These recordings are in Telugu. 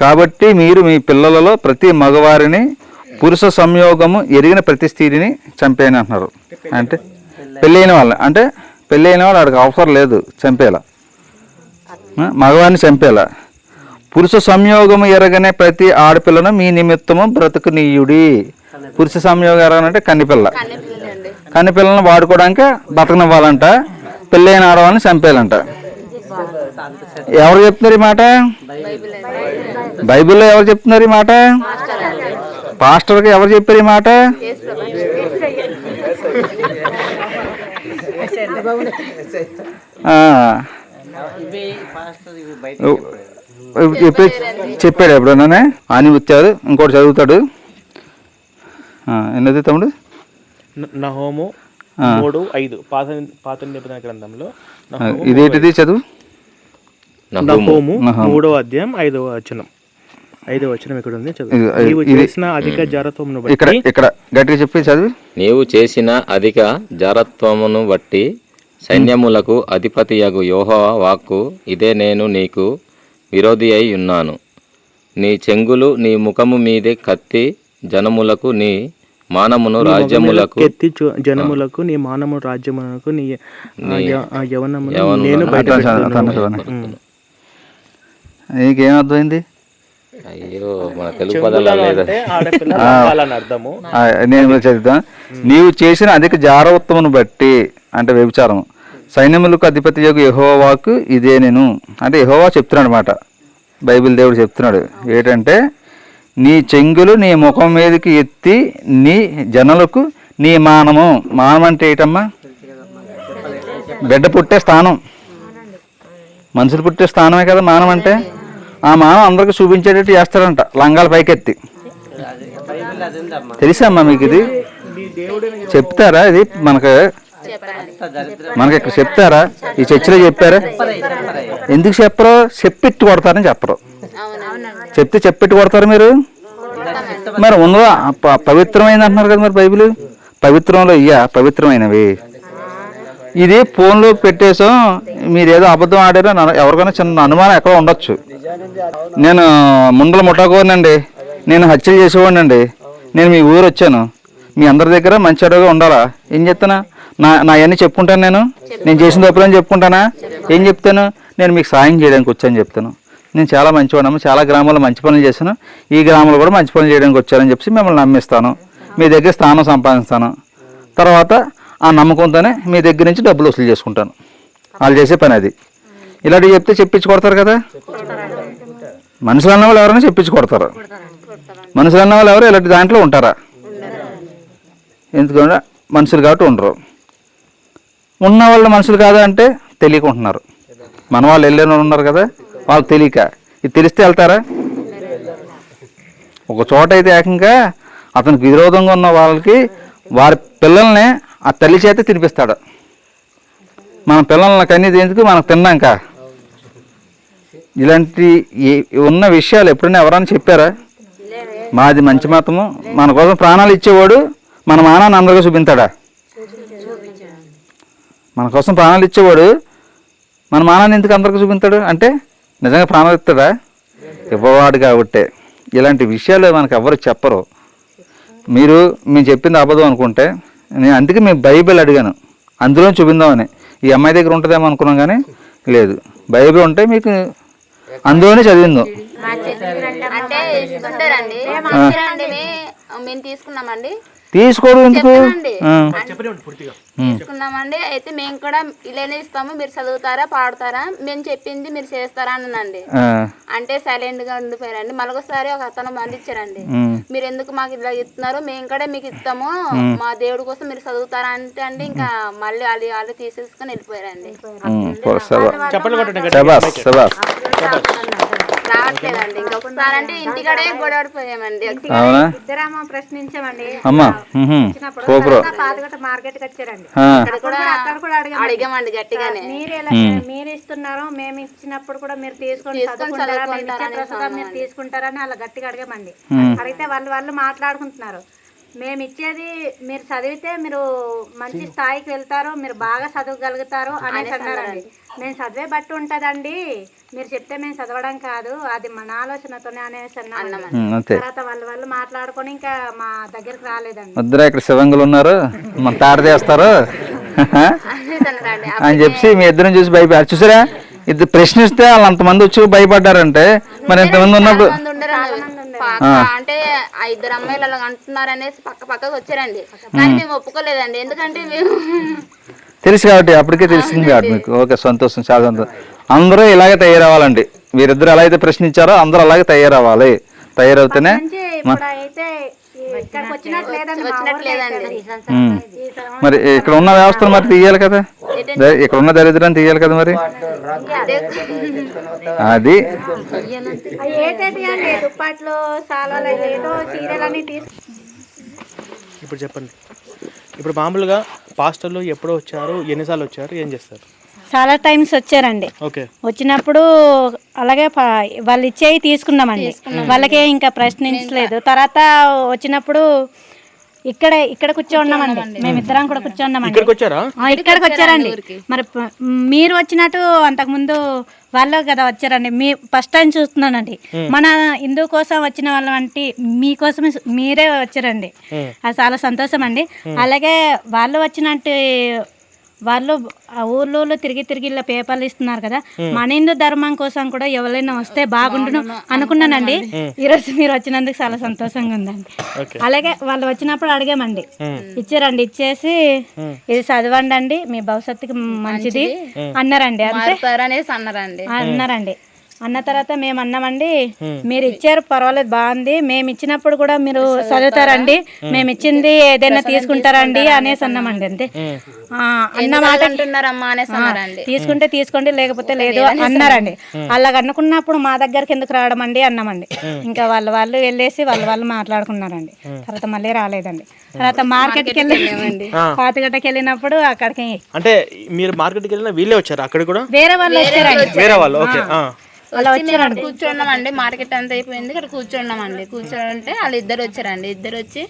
కాబట్టి మీరు మీ పిల్లలలో ప్రతి మగవారిని పురుష సంయోగము ఎరిగిన ప్రతి స్త్రీని చంపేయని అంటున్నారు. అంటే పెళ్ళైన వాళ్ళని, అంటే పెళ్ళైన వాళ్ళు వాడికి అవసరం లేదు చంపేలా, మగవారిని చంపేలా. పురుష సంయోగము ఎరగనే ప్రతి ఆడపిల్లను మీ నిమిత్తము బ్రతుకునీయుడి. పురుష సంయోగం ఎరగనంటే కన్నిపిల్ల, కన్నిపిల్లను వాడుకోవడానికి బతకనివ్వాలంట, పెళ్ళైన ఆడవాళ్ళని చంపేయాలంట. ఎవరు చెప్తున్నారు ఈ మాట? బైబిల్లో ఎవరు చెప్తున్నారు ఈ మాట? పాస్టర్కి ఎవరు చెప్పారు ఈ మాట? చెప్పాడు ఎప్పుడన్నా అని వచ్చారు. ఇంకోటి చదువుతాడు. ఎన్నది తమ్ముడు? నహూము 3:5 పాత నిబంధన గ్రంథంలో. ఇదేంటిది చదువు? నహూము 3వ అధ్యాయం 5వ వచనం. 5వ వచనం ఇక్కడ ఉంది, చదువు. నీవు చేసిన అధిక జారత్వమును బట్టి, ఇక్కడ గట్టిగా చెప్పి చదువు. నీవు చేసిన అధిక జారత్వమును బట్టి సైన్యములకు అధిపతియగు యెహోవా వాక్కు ఇదే, నేను నీకు విరోధి అయి ఉన్నాను. నీ చెంగులు నీ ముఖము మీదే కత్తి, జనములకు నీ మానమును రాజ్యములకు ఎత్తి, జనములకు నీ మానము రాజ్యములకు నీ యవనమును నేను బయటపెట్టుదును. నీకేం అర్థమైంది? అయ్యో, మన తెలుగు పదాలు అర్థము నేను చదువుతాను. నీవు చేసిన అధిక జారవత్వమును బట్టి, అంటే వ్యభిచారం, సైన్యములకు అధిపతి యొక్క యెహోవాకు ఇదే నేను, అంటే యెహోవా చెప్తున్నాడు అన్నమాట. బైబిల్ దేవుడు చెప్తున్నాడు ఏంటంటే, నీ చెంగులు నీ ముఖం మీదకి ఎత్తి నీ జనులకు నీ మానము. మానం అంటే ఏంటమ్మా? బిడ్డ పుట్టే స్థానం, మనుషులు పుట్టే స్థానమే కదా మానం అంటే. ఆ మానం అందరికి చూపించేటట్టు చేస్తాడంట, లంగాల పైకెత్తి. తెలుసమ్మా మీకు? ఇది చెప్తారా? ఇది మనకి ఇక్కడ చెప్తారా? ఈ చర్చిలో చెప్పారా? ఎందుకు చెప్పరు? చెప్పెట్టి కొడతారని చెప్పరు. చెప్తే చెప్పెట్టి కొడతారు మీరు. మరి ఉందో పవిత్రమైంది అంటున్నారు కదా మరి బైబిల్. పవిత్రంలో పవిత్రమైనవి. ఇది ఫోన్లో పెట్టేసాం, మీరు ఏదో అబద్ధం ఆడారో ఎవరికైనా చిన్న అనుమానం ఎక్కడ ఉండొచ్చు. నేను ముండల ముఠాకోనండి, నేను హత్యలు చేసేవాడిని అండి, నేను మీ ఊరు వచ్చాను, మీ అందరి దగ్గర మంచి అడుగుగా ఉండాలా? ఏం చెప్తానా? నా అవన్నీ చెప్పుకుంటాను. నేను చేసిన తప్పులని చెప్పుకుంటానా? ఏం చెప్తాను? నేను మీకు సాయం చేయడానికి వచ్చాను చెప్తాను. నేను చాలా మంచివాడమ్మ, చాలా గ్రామాల్లో మంచి పనులు చేశాను, ఈ గ్రామంలో కూడా మంచి పనులు చేయడానికి వచ్చానని చెప్పి మిమ్మల్ని నమ్మిస్తాను, మీ దగ్గర స్థానం సంపాదిస్తాను. తర్వాత ఆ నమ్మకంతోనే మీ దగ్గర నుంచి డబ్బులు వసూలు చేసుకుంటాను. వాళ్ళు చేసే పని అది. ఇలాంటివి చెప్తే చెప్పించి కొడతారు కదా. మనుషులు అన్న వాళ్ళు ఎవరైనా చెప్పించి కొడతారు. మనుషులు అన్న వాళ్ళు ఎవరు ఇలాంటి దాంట్లో ఉంటారా? ఎందుకంటే మనుషులు కాబట్టి ఉండరు. ఉన్న వాళ్ళు మనుషులు కాదా అంటే తెలియకుంటున్నారు. మన వాళ్ళు వెళ్ళిన ఉన్నారు కదా, వాళ్ళు తెలియక. ఇది తెలిస్తే వెళ్తారా? ఒక చోట అయితే ఏకంగా అతనికి విరోధంగా ఉన్న వాళ్ళకి వారి పిల్లల్ని ఆ తల్లి చేత తినిపిస్తాడు. మన పిల్లల్ని కన్నీది ఎందుకు? మనకు తిన్నాక. ఇలాంటి ఉన్న విషయాలు ఎప్పుడైనా ఎవరైనా చెప్పారా? మాది మంచి మతము, మన కోసం ప్రాణాలు ఇచ్చేవాడు మన మానాన్ని అందరిగా చూపించాడా? మన కోసం ప్రాణాలు ఇచ్చేవాడు మన మానాన్ని ఎందుకు అందరికీ చూపించాడు? అంటే నిజంగా ప్రాణాలు ఇస్తాడా? ఇవ్వవాడు కాబట్టే. ఇలాంటి విషయాలు మనకు ఎవరు చెప్పరు. మేము చెప్పింది అబద్ధం అనుకుంటే, నేను అందుకే మేము బైబిల్ అడిగాను, అందులో చూపిందామని. ఈ అమ్మాయి దగ్గర ఉంటుందేమో అనుకున్నాం కానీ లేదు, బైబిల్ ఉంటే మీకు అందులోనే చదివిందో. తీసుకోరు ఎందుకు? తీసుకున్నామండి. అయితే మేము కూడా ఇలానే ఇస్తాము, మీరు చదువుతారా పాడతారా, మేము చెప్పింది మీరు చేస్తారా అనండి. అంటే సైలెంట్ గా ఉండిపోయారండి. మరొకసారి ఒక అతను పండించారండి, మీరు ఎందుకు మాకు ఇలా ఇస్తున్నారు, మేము కూడా మీకు ఇస్తాము, మా దేవుడి కోసం మీరు చదువుతారా అంటే అండి ఇంకా మళ్ళీ వాళ్ళు తీసేసుకుని వెళ్ళిపోయారండి. రావట్లేదండి. ఇంకొకసారి అంటే ఇంటికాడే గొడవడిపోయామండి. ఇద్దరేమో ప్రశ్నించామండి. మార్కెట్ కి వచ్చారండి, అడిగామండి గట్టిగానే, మీరు ఇస్తున్నారు, మేము ఇచ్చినప్పుడు కూడా మీరు తీసుకొని ప్రస్తుతం మీరు తీసుకుంటారని అలా గట్టిగా అడిగామండి. అడిగితే వాళ్ళు మాట్లాడుకుంటున్నారు. మేము ఇచ్చేది మీరు చదివితే మీరు మంచి స్థాయికి వెళ్తారు, మీరు బాగా చదవగలుగుతారు అనేసి అన్నారండి. మేము చదివే బట్టి ఉంటుందండి, మీరు చెప్తే మేము చదవడం కాదు, అది మన ఆలోచనతోనే అనేసి అన్నాం. తర్వాత వాళ్ళు మాట్లాడుకొని ఇంకా మా దగ్గరికి రాలేదండి. వద్దురా ఇక్కడ శివంగులు ఉన్నారు, మన తాట చేస్తారు అని చెప్పి మీ ఇద్దరిని చూసి భయపడారు. చూసారా, ఇది ప్రశ్నిస్తే వాళ్ళు అంతమంది వచ్చి భయపడ్డారంటే మరి ఇంతమంది ఉన్నప్పుడు అంటే ఆ ఇద్దరు అమ్మాయిలు అలా అంటున్నారు అనేసి పక్కకు వచ్చారండి. కానీ మేము ఒప్పుకోలేదండి, ఎందుకంటే మేము తెలుసు కాబట్టి, అప్పటికే తెలిసింది కాబట్టి మీకు. ఓకే, సంతోషం, చాలా సంతోషం. అందరూ ఇలాగే తయారవ్వాలండి. వీరిద్దరు ఎలా అయితే ప్రశ్నించారో అందరూ అలాగే తయారవ్వాలి. తయారవుతేనే మరి ఇక్కడ ఉన్న వ్యవస్థను మరి తీయాలి కదా, ఇక్కడ ఉన్న దరిద్రాన్ని తీయాలి కదా మరి. అది ఇప్పుడు చెప్పండి, ఇప్పుడు మామూలుగా పాస్టర్లు ఎప్పుడు వచ్చారు, ఎన్నిసార్లు వచ్చారు, ఏం చేస్తారు? చాలా టైమ్స్ వచ్చారండి. ఓకే, వచ్చినప్పుడు అలాగే వాళ్ళు ఇచ్చేవి తీసుకున్నామండి, వాళ్ళకే ఇంకా ప్రశ్నించలేదు. తర్వాత వచ్చినప్పుడు ఇక్కడ కూర్చోన్నామండి, మేమిద్దరం కూడా కూర్చోన్నామండి. ఇక్కడికి వచ్చారండి. మరి మీరు వచ్చినట్టు అంతకుముందు వాళ్ళు కదా వచ్చారండి. మీ ఫస్ట్ టైం చూస్తున్నానండి. మన హిందూ కోసం వచ్చిన వాళ్ళం అంటే మీకోసమే, మీరే వచ్చారండి. అది చాలా సంతోషం అండి. అలాగే వాళ్ళు వచ్చినట్టు వాళ్ళు ఆ ఊర్లో తిరిగి ఇలా పేపర్లు ఇస్తున్నారు కదా, మన హిందూ ధర్మం కోసం కూడా ఎవరైనా వస్తే బాగుండును అనుకున్నానండి. ఈరోజు మీరు వచ్చినందుకు చాలా సంతోషంగా ఉందండి. అలాగే వాళ్ళు వచ్చినప్పుడు అడిగామండి, ఇచ్చారండి. ఇచ్చేసి ఇది చదవండి అండి, మీ భవిష్యత్తుకి మంచిది అన్నారండి. అంతే అన్నారండి. అన్న తర్వాత మేము అన్నామండి, మీరు ఇచ్చారు పర్వాలేదు, బాగుంది, మేము ఇచ్చినప్పుడు కూడా మీరు చదువుతారండి, మేము ఇచ్చింది ఏదైనా తీసుకుంటారండి అనేసి అన్నామండి. అంతే అన్న మాట తీసుకుంటే తీసుకోండి, లేకపోతే లేదు అన్నారండి. అలాగ అనుకున్నప్పుడు మా దగ్గరికి ఎందుకు రావడం అండి అన్నామండి. ఇంకా వాళ్ళు వెళ్ళేసి వాళ్ళు మాట్లాడుకున్నారండి. తర్వాత మళ్ళీ రాలేదండి. తర్వాత మార్కెట్కి వెళ్ళామండి, పాతగడ్డకి వెళ్ళినప్పుడు అక్కడికి అంటే మీరు మార్కెట్కి వెళ్ళిన వీళ్ళే వచ్చారు, అక్కడ కూడా వేరే వాళ్ళు వచ్చారండి. వేరే వాళ్ళు కూర్చున్నామండి. మార్కెట్ అంతా అయిపోయింది, ఇక్కడ కూర్చున్నామండి. కూర్చోంటే వాళ్ళు ఇద్దరు వచ్చారండి. ఇద్దరు వచ్చి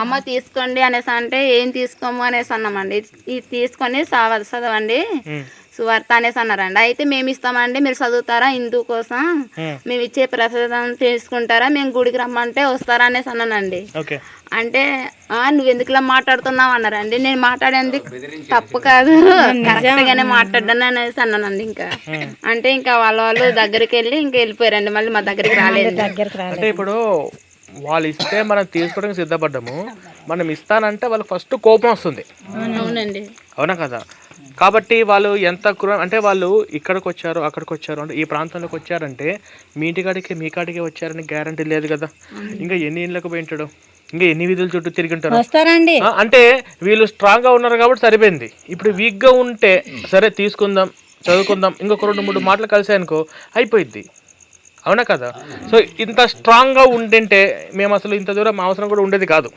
అమ్మ తీసుకోండి అనేసి అంటే ఏం తీసుకోము అనేసి అన్నామండి. ఇది తీసుకొని చదవండి సువార్త అనేసి అన్నారండి. అయితే మేము ఇస్తామండి, మీరు చదువుతారా, హిందూ కోసం మేము ఇచ్చే ప్రసాదం తీసుకుంటారా, మేము గుడికి రమ్మంటే వస్తారా అనేసి అన్నానండి. అంటే నువ్వు ఎందుకు ఇలా మాట్లాడుతున్నావు అన్నారండి. నేను మాట్లాడేది తప్పు కాదు, కరెక్ట్ గానే మాట్లాడాను అనేసి అన్నానండి. ఇంకా అంటే ఇంకా వాళ్ళు దగ్గరికి వెళ్ళి ఇంకా వెళ్ళిపోయారండి, మళ్ళీ మా దగ్గరికి రాలేదు. అంటే ఇప్పుడు వాళ్ళు ఇస్తే మనం తీసుకోవడానికి సిద్ధపడ్డాము, మనం ఇస్తానంటే వాళ్ళకి ఫస్ట్ కోపం వస్తుంది. అవునండి, అవునా కదా? కాబట్టి వాళ్ళు ఎంత అంటే వాళ్ళు ఇక్కడికి వచ్చారు, అక్కడికి వచ్చారు, అంటే ఈ ప్రాంతంలోకి వచ్చారంటే మీ ఇంటికాడికి మీ కాడికి వచ్చారని గ్యారంటీ లేదు కదా. ఇంకా ఎన్ని ఇళ్ళకు పోయింటాడు, ఇంకా ఎన్ని వీధుల చుట్టూ తిరిగి ఉంటారు. అంటే వీళ్ళు స్ట్రాంగ్ గా ఉన్నారు కాబట్టి సరిపోయింది. ఇప్పుడు వీక్ గా ఉంటే సరే తీసుకుందాం, చదువుకుందాం, ఇంకొక 2-3 మాటలు కలిసాయనుకో అయిపోయింది. అవునా కదా? సో ఇంత స్ట్రాంగ్గా ఉండింటే మేము అసలు ఇంత దూరం అవసరం కూడా ఉండేది కాదు.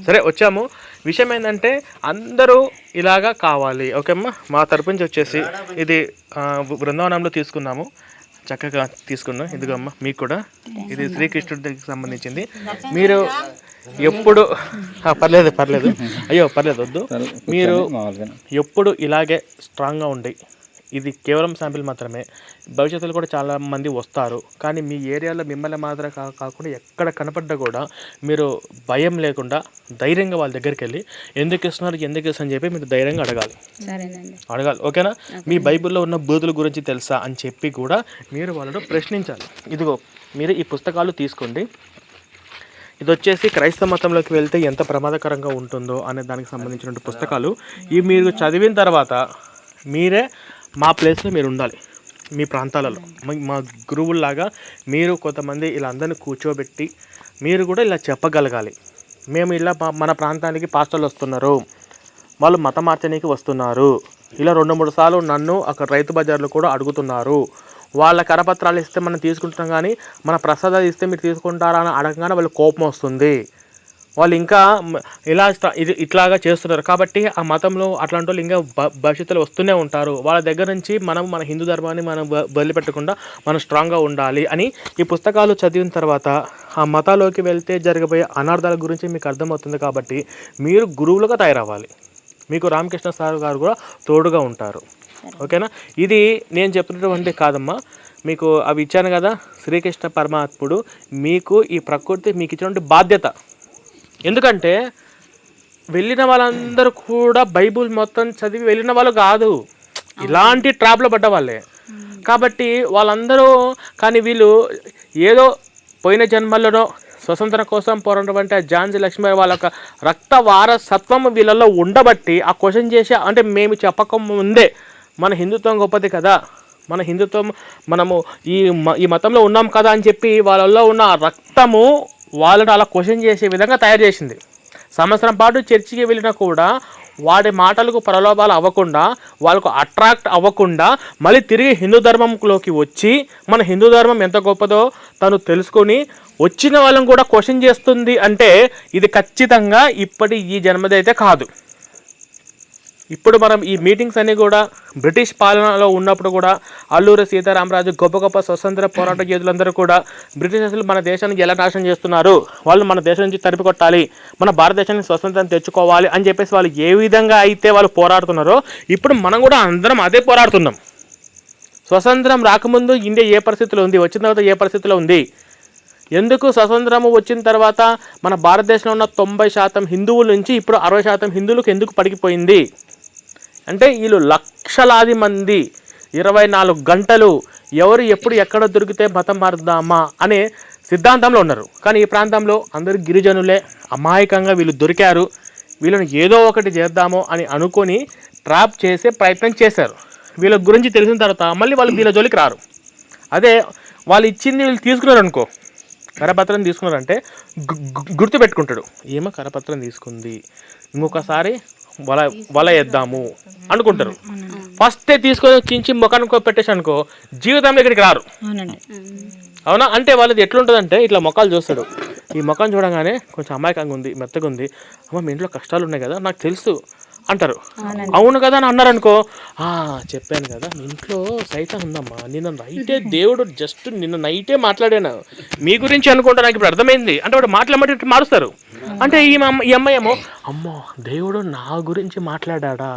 సరే వచ్చాము. విషయం ఏంటంటే అందరూ ఇలాగా కావాలి. ఓకే అమ్మా, మా తరపు నుంచి వచ్చేసి ఇది బృందావనంలో తీసుకున్నాము, చక్కగా తీసుకున్నాం. ఇదిగో అమ్మ మీకు కూడా ఇది శ్రీకృష్ణుడికి సంబంధించింది. మీరు ఎప్పుడు పర్లేదు అయ్యో పర్లేదు వద్దు, మీరు ఎప్పుడు ఇలాగే స్ట్రాంగ్గా ఉండి, ఇది కేవలం శాంపిల్ మాత్రమే, భవిష్యత్తులో కూడా చాలా మంది వస్తారు. కానీ మీ ఏరియాలో మిమ్మల్ని మాత్రం కాకుండా ఎక్కడ కనపడ్డా కూడా మీరు భయం లేకుండా ధైర్యంగా వాళ్ళ దగ్గరికి వెళ్ళి ఎందుకు ఇస్తున్నారు అని చెప్పి మీరు ధైర్యంగా అడగాలి. ఓకేనా? మీ బైబిల్లో ఉన్న బూతుల గురించి తెలుసా అని చెప్పి కూడా మీరు వాళ్ళను ప్రశ్నించాలి. ఇదిగో మీరు ఈ పుస్తకాలు తీసుకోండి, ఇది వచ్చేసి క్రైస్తవ మతంలోకి వెళ్తే ఎంత ప్రమాదకరంగా ఉంటుందో అనే దానికి సంబంధించిన పుస్తకాలు. ఇవి మీరు చదివిన తర్వాత మీరే మా ప్లేస్లో మీరు ఉండాలి. మీ ప్రాంతాలలో మా గురువుల్లాగా మీరు కొంతమంది ఇలా అందరినీ కూర్చోబెట్టి మీరు కూడా ఇలా చెప్పగలగాలి. మేము ఇలా మన ప్రాంతానికి పాస్టర్లు వస్తున్నారు, వాళ్ళు మత మార్చడానికి వస్తున్నారు, ఇలా 2-3 సార్లు నన్ను అక్కడ రైతు బజార్లో కూడా అడుగుతున్నారు. వాళ్ళ కరపత్రాలు ఇస్తే మనం తీసుకుంటున్నాం, కానీ మన ప్రసాదాలు ఇస్తే మీరు తీసుకుంటారా అని అడగగానే వాళ్ళకి కోపం వస్తుంది. వాళ్ళు ఇంకా ఇలా ఇట్లాగా చేస్తున్నారు. కాబట్టి ఆ మతంలో అట్లాంటి వాళ్ళు ఇంకా భవిష్యత్తులో వస్తూనే ఉంటారు. వాళ్ళ దగ్గర నుంచి మనం మన హిందూ ధర్మాన్ని మనం వదిలిపెట్టకుండా మనం స్ట్రాంగ్గా ఉండాలి అని ఈ పుస్తకాలు చదివిన తర్వాత ఆ మతాలోకి వెళ్తే జరగబోయే అనార్థాల గురించి మీకు అర్థమవుతుంది. కాబట్టి మీరు గురువులుగా తయారవ్వాలి. మీకు రామకృష్ణ సార్ గారు కూడా తోడుగా ఉంటారు. ఓకేనా? ఇది నేను చెప్తున్నటువంటి కాదమ్మా, మీకు అవి ఇచ్చాను కదా, శ్రీకృష్ణ పరమాత్ముడు మీకు ఈ ప్రకృతి మీకు ఇచ్చినటువంటి బాధ్యత. ఎందుకంటే వెళ్ళిన వాళ్ళందరూ కూడా బైబుల్ మొత్తం చదివి వెళ్ళిన వాళ్ళు కాదు, ఇలాంటి ట్రాప్లో పడ్డ వాళ్ళే. కాబట్టి వాళ్ళందరూ, కానీ వీళ్ళు ఏదో పోయిన జన్మల్లోనో స్వతంత్రం కోసం పోరాటం ఝాన్సీ లక్ష్మీబాయి వాళ్ళ రక్త వారసత్వం వీళ్ళల్లో ఉండబట్టి ఆ క్వశ్చన్ చేసి, అంటే మేము చెప్పకముందే మన హిందుత్వం గొప్పది కదా, మన హిందుత్వం మనము ఈ మతంలో ఉన్నాం కదా అని చెప్పి వాళ్ళల్లో ఉన్న రక్తము వాళ్ళని అలా క్వశ్చన్ చేసే విధంగా తయారు చేసింది. సంవత్సరం పాటు చర్చికి వెళ్ళినా కూడా వాడి మాటలకు ప్రలోభాలు అవ్వకుండా, వాళ్ళకు అట్రాక్ట్ అవ్వకుండా మళ్ళీ తిరిగి హిందూ ధర్మంలోకి వచ్చి మన హిందూ ధర్మం ఎంత గొప్పదో తను తెలుసుకొని వచ్చిన వాళ్ళని కూడా క్వశ్చన్ చేస్తుంది. అంటే ఇది ఖచ్చితంగా ఇప్పటి ఈ జన్మదైతే కాదు. ఇప్పుడు మనం ఈ మీటింగ్స్ అన్నీ కూడా బ్రిటిష్ పాలనలో ఉన్నప్పుడు కూడా అల్లూరి సీతారామరాజు గొప్ప గొప్ప స్వతంత్ర పోరాట యోధులందరూ కూడా బ్రిటిషర్లు మన దేశానికి ఎలా నాశనం చేస్తున్నారు, వాళ్ళు మన దేశం నుంచి తరిపి కొట్టాలి, మన భారతదేశానికి స్వతంత్రం తెచ్చుకోవాలి అని చెప్పేసి వాళ్ళు ఏ విధంగా అయితే వాళ్ళు పోరాడుతున్నారో ఇప్పుడు మనం కూడా అందరం అదే పోరాడుతున్నాం. స్వతంత్రం రాకముందు ఇండియా ఏ పరిస్థితిలో ఉంది, వచ్చిన తర్వాత ఏ పరిస్థితిలో ఉంది, ఎందుకు స్వతంత్రము వచ్చిన తర్వాత మన భారతదేశంలో ఉన్న 90% హిందువుల నుంచి ఇప్పుడు 60% హిందువులకు ఎందుకు పడికిపోయింది అంటే వీళ్ళు లక్షలాది మంది 24 గంటలు ఎవరు ఎప్పుడు ఎక్కడ దొరికితే మతం మారుద్దామా అనే సిద్ధాంతంలో ఉన్నారు. కానీ ఈ ప్రాంతంలో అందరూ గిరిజనులే, అమాయకంగా వీళ్ళు దొరికారు, వీళ్ళని ఏదో ఒకటి చేద్దామో అని అనుకొని ట్రాప్ చేసే ప్రయత్నం చేశారు. వీళ్ళ గురించి తెలిసిన తర్వాత మళ్ళీ వాళ్ళు వీళ్ళ జోలికి రారు. అదే వాళ్ళు ఇచ్చింది వీళ్ళు తీసుకున్నారు అనుకో, కరపత్రం తీసుకున్నారంటే గుర్తుపెట్టుకుంటాడు, ఏమో కరపత్రం తీసుకుంది, ఇంకొకసారి వల వేద్దాము అనుకుంటారు. ఫస్టే తీసుకొని చించి ముఖానికి పెట్టేసి అనుకో జీవితంలో ఇక్కడికి రారు. అవునా? అంటే వాళ్ళది ఎట్లుంటుందంటే ఇట్లా మొక్కలు చూస్తాడు, ఈ మొక్కను చూడగానే కొంచెం అమాయకంగా ఉంది, మెత్తగా ఉంది, అమ్మ మీ ఇంట్లో కష్టాలు ఉన్నాయి కదా నాకు తెలుసు అంటారు. అవును కదా అని అన్నారు అనుకో, చెప్పాను కదా మీ ఇంట్లో సైతం ఉందమ్మా, నిన్న నైటే దేవుడు జస్ట్ నిన్న నైటే మాట్లాడాను మీ గురించి అనుకుంటా, నాకు ఇప్పుడు అర్థమైంది అంటే వాడు మాట్లాడమంటే మారుస్తారు. అంటే ఈ అమ్మాయి ఏమో అమ్మో దేవుడు నా గురించి మాట్లాడా,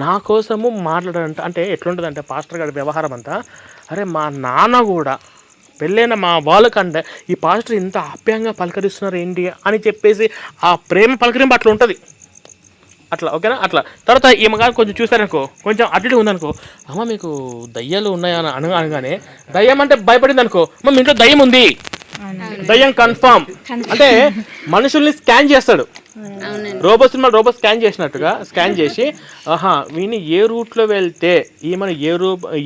నా కోసము మాట్లాడాడంట. అంటే ఎట్లుంటుందంటే పాస్టర్ గారి వ్యవహారం అంతా, అరే మా నాన్న కూడా పెళ్ళైన మా వాళ్ళకంటే ఈ పాస్టర్ ఇంత ఆప్యాయంగా పలకరిస్తున్నారు ఏంటి అని చెప్పేసి ఆ ప్రేమ పలకరింపు అట్లా ఉంటుంది. అట్లా ఓకేనా? అట్లా తర్వాత ఈమె గారు కొంచెం చూసారనుకో, కొంచెం అటు ఉందనుకో, అమ్మ మీకు దయ్యాలు ఉన్నాయా అని అనగానే దయ్యం అంటే భయపడింది అనుకో, అమ్మ మీ ఇంట్లో దయ్యం ఉంది, దయ్యం కన్ఫామ్ అంటే మనుషుల్ని స్కాన్ చేస్తాడు. రోబో సినిమా రోబో స్కాన్ చేసినట్టుగా స్కాన్ చేసి వీని ఏ రూట్లో వెళ్తే ఈమెను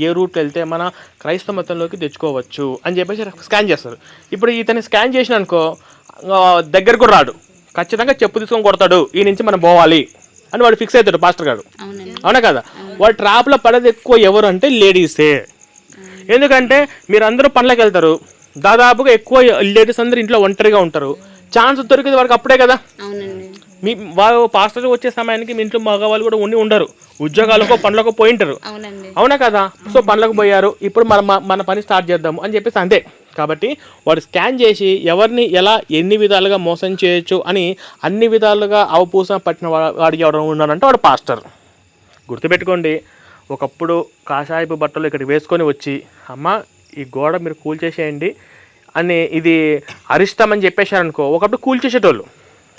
ఏ రూట్లో వెళ్తే మన క్రైస్తవ మతంలోకి తెచ్చుకోవచ్చు అని చెప్పేసి స్కాన్ చేస్తారు. ఇప్పుడు ఇతన్ని స్కాన్ చేసిన అనుకో దగ్గరకు రాడు, ఖచ్చితంగా చెప్పు తీసుకొని కొడతాడు, ఈ నుంచి మనం పోవాలి అని వాడు ఫిక్స్ అవుతాడు పాస్టర్ గారు. అవునా కదా? వాడు ట్రాప్లో పడేది ఎక్కువ ఎవరు అంటే లేడీసే. ఎందుకంటే మీరందరూ పనులకు వెళ్తారు, దాదాపుగా ఎక్కువ లేడీస్ అందరూ ఇంట్లో ఒంటరిగా ఉంటారు, ఛాన్స్ దొరికింది వాడికి అప్పుడే కదా. మీ వాళ్ళు పాస్టర్ వచ్చే సమయానికి మీ ఇంట్లో మగవాళ్ళు కూడా ఉండరు, ఉద్యోగాలకు పనులకు పోయి ఉంటారు. అవునా కదా? సో పనులకు పోయారు, ఇప్పుడు మన పని స్టార్ట్ చేద్దాము అని చెప్పేసి అంతే. కాబట్టి వాడు స్కాన్ చేసి ఎవరిని ఎలా ఎన్ని విధాలుగా మోసం చేయొచ్చు అని అన్ని విధాలుగా అవపూస పట్టిన వాడు ఎవరు ఉన్నారంటే వాడు పాస్టర్. గుర్తుపెట్టుకోండి, ఒకప్పుడు కాషాయపు బట్టలు ఇక్కడికి వేసుకొని వచ్చి అమ్మ ఈ గోడ మీరు కూల్చేసేయండి అని ఇది అరిష్టం అని చెప్పేశారనుకో, ఒకప్పుడు కూల్చేసేటోళ్ళు.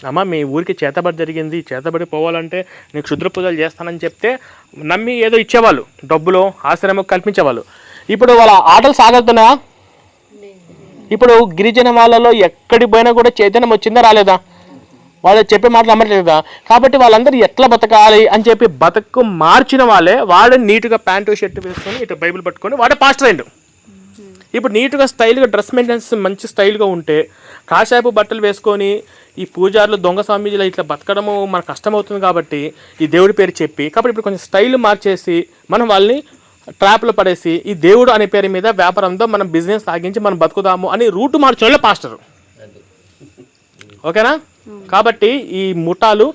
అమ్మ మీ ఊరికి చేతబడి జరిగింది, చేతబడి పోవాలంటే నీకు క్షుద్ర పూజలు చేస్తానని చెప్తే నమ్మి ఏదో ఇచ్చేవాళ్ళు, డబ్బులు ఆశ్రమం కల్పించేవాళ్ళు. ఇప్పుడు వాళ్ళ ఆటలు సాగుతున్నాయా? ఇప్పుడు గిరిజన వాళ్ళలో ఎక్కడికి పోయినా కూడా చైతన్యం వచ్చిందా రాలేదా? వాళ్ళు చెప్పే మాటలు అమ్మట్లేదా? కాబట్టి వాళ్ళందరూ ఎట్లా బతకాలి అని చెప్పి బతుకు మార్చిన వాళ్ళే వాడు నీట్గా ప్యాంటు షర్టు వేసుకొని ఇటు బైబిల్ పట్టుకొని వాడే పాస్టర్ అయ్యిండు. ఇప్పుడు నీట్గా స్టైల్గా డ్రెస్ మెయింటెనెన్స్ మంచి స్టైల్గా ఉంటే కాషాయపు బట్టలు వేసుకొని ఈ పూజారులు దొంగ స్వామీజీలు ఇట్లా బతకడము మనకు కష్టమవుతుంది. కాబట్టి ఈ దేవుడి పేరు చెప్పి కాబట్టి ఇప్పుడు కొంచెం స్టైల్ మార్చేసి మనం వాళ్ళని ట్రాప్లో పడేసి ఈ దేవుడు అనే పేరు మీద వ్యాపారంతో మనం బిజినెస్ సాగించి మనం బతుకుదాము అని రూట్ మార్చిన వాళ్ళే పాస్టర్. ఓకేనా? కాబట్టి ఈ ముఠాలు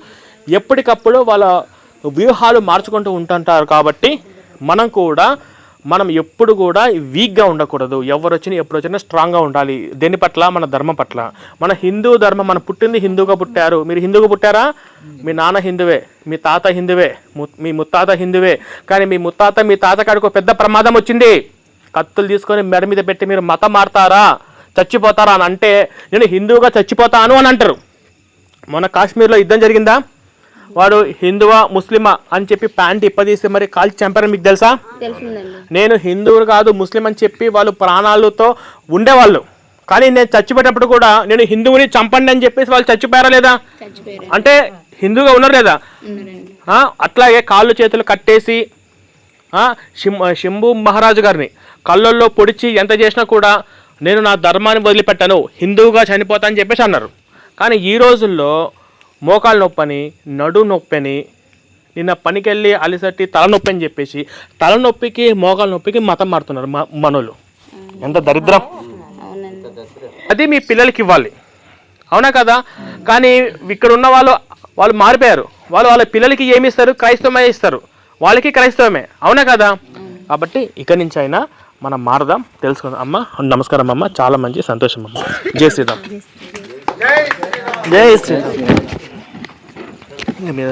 ఎప్పటికప్పుడు వాళ్ళ వ్యూహాలు మార్చుకుంటూ ఉంటుంటారు. కాబట్టి మనం ఎప్పుడు కూడా వీక్గా ఉండకూడదు. ఎవరు వచ్చినా ఎప్పుడు వచ్చినా స్ట్రాంగ్గా ఉండాలి. దేని పట్ల? మన ధర్మం పట్ల. మన హిందూ ధర్మం, మన పుట్టింది హిందూగా పుట్టారు. మీరు హిందూగా పుట్టారా? మీ నాన్న హిందువే, మీ తాత హిందువే, మీ ముత్తాత హిందువే. కానీ మీ ముత్తాత మీ తాతకాడికి ఒక పెద్ద ప్రమాదం వచ్చింది. కత్తులు తీసుకొని మెడ మీద పెట్టి మీరు మతం మారుతారా, చచ్చిపోతారా అని అంటే నేను హిందూగా చచ్చిపోతాను అని అంటారు. మొన్న కాశ్మీర్లో యుద్ధం జరిగిందా? వాడు హిందువా ముస్లిమా అని చెప్పి ప్యాంట్ ఇప్పదీసి మరి కాల్చి చంపారని మీకు తెలుసా? నేను హిందువు కాదు ముస్లిం అని చెప్పి వాళ్ళు ప్రాణాలతో ఉండేవాళ్ళు. కానీ నేను చచ్చిపోయేటప్పుడు కూడా నేను హిందువుని చంపండి అని చెప్పేసి వాళ్ళు చచ్చిపోయారా లేదా? అంటే హిందువుగా ఉన్నారు లేదా? అట్లాగే కాళ్ళు చేతులు కట్టేసి శంభు మహారాజు గారిని కళ్ళల్లో పొడిచి ఎంత చేసినా కూడా నేను నా ధర్మాన్ని వదిలిపెట్టాను, హిందువుగా చనిపోతా అని చెప్పేసి అన్నారు. కానీ ఈ రోజుల్లో మోకాలు నొప్పని, నడు నొప్పని, నిన్న పనికి వెళ్ళి అలిసట్టి తలనొప్పి అని చెప్పేసి తలనొప్పికి మోకాలు నొప్పికి మతం మారుతున్నారు మనోళ్ళు. ఎంత దరిద్రం! అది మీ పిల్లలకి ఇవ్వాలి, అవునా కదా? కానీ ఇక్కడ ఉన్న వాళ్ళు మారిపోయారు. వాళ్ళ పిల్లలకి ఏమి ఇస్తారు? క్రైస్తవమే ఇస్తారు. వాళ్ళకి క్రైస్తవమే, అవునా కదా? కాబట్టి ఇక్కడి నుంచి అయినా మనం మారదాం, తెలుసుకుందాం. అమ్మ నమస్కారం అమ్మ, చాలా మంచి సంతోషం అమ్మ. జై శ్రీరామ్. జై శ్రీరామ్. మీద